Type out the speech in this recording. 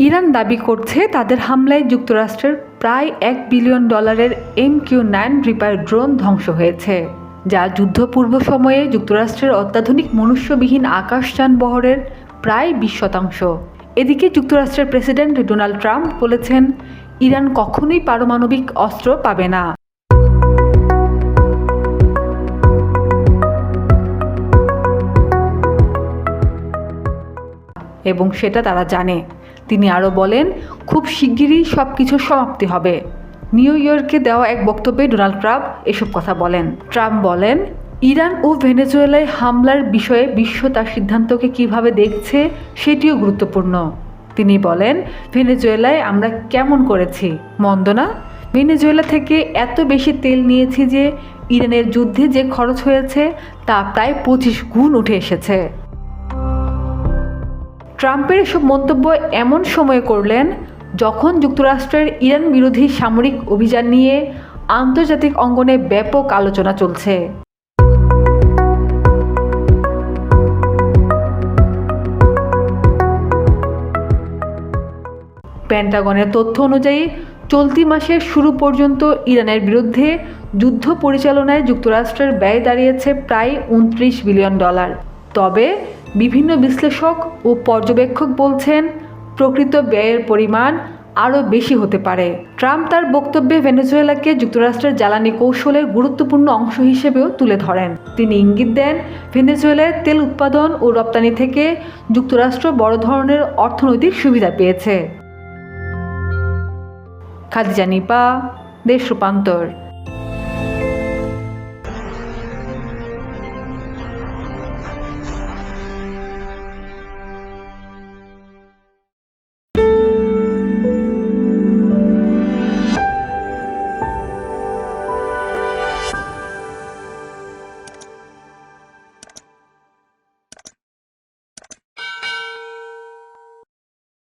Iran দাবি করছে তাদের হামলায় যুক্তরাষ্ট্রের প্রায় $1 বিলিয়ন MQ-9 রিপার ড্রোন ধ্বংস হয়েছে, যা যুদ্ধপূর্ব সময়ে যুক্তরাষ্ট্রের অত্যাধুনিক মনুষ্যবিহীন আকাশযান বহরের প্রায় 20%। এদিকে যুক্তরাষ্ট্রের প্রেসিডেন্ট ডোনাল্ড ট্রাম্প বলেছেন, ইরান কখনোই পারমাণবিক অস্ত্র পাবে না। এবং সেটা তারা জানে। তিনি আরও বলেন, খুব শিগগিরই সব কিছুর সমাপ্তি হবে। নিউ ইয়র্কে দেওয়া এক বক্তব্যে ডোনাল্ড ট্রাম্প এসব কথা বলেন। ট্রাম্প বলেন, ইরান ও ভেনেজুয়েলায় হামলার বিষয়ে বিশ্ব তার সিদ্ধান্তকে কিভাবে দেখছে সেটিও গুরুত্বপূর্ণ। তিনি বলেন, ভেনেজুয়েলায় আমরা কেমন করেছি, মন্দ না? ভেনেজুয়েলা থেকে এত বেশি তেল নিয়েছি যে ইরানের যুদ্ধে যে খরচ হয়েছে তা প্রায় 25 গুণ উঠে এসেছে। ট্রাম্পের এসব মন্তব্য এমন সময়ে করলেন যখন যুক্তরাষ্ট্রের ইরান বিরোধী সামরিক অভিযান নিয়ে আন্তর্জাতিক অঙ্গনে ব্যাপক আলোচনা চলছে। পেন্টাগনের তথ্য অনুযায়ী চলতি মাসের শুরু পর্যন্ত ইরানের বিরুদ্ধে যুদ্ধ পরিচালনায় যুক্তরাষ্ট্রের ব্যয় দাঁড়িয়েছে প্রায় $29 বিলিয়ন। তবে বিভিন্ন বিশ্লেষক ও পর্যবেক্ষক বলছেন, প্রকৃত ব্যয়ের পরিমাণ আরও বেশি হতে পারে। ট্রাম্প তার বক্তব্যে ভেনেজুয়েলাকে যুক্তরাষ্ট্রের জ্বালানি কৌশলের গুরুত্বপূর্ণ অংশ হিসেবেও তুলে ধরেন। তিনি ইঙ্গিত দেন, ভেনেজুয়েলার তেল উৎপাদন ও রপ্তানি থেকে যুক্তরাষ্ট্র বড় ধরনের অর্থনৈতিক সুবিধা পেয়েছে। খাদিজা নিপা, দেশ রূপান্তর।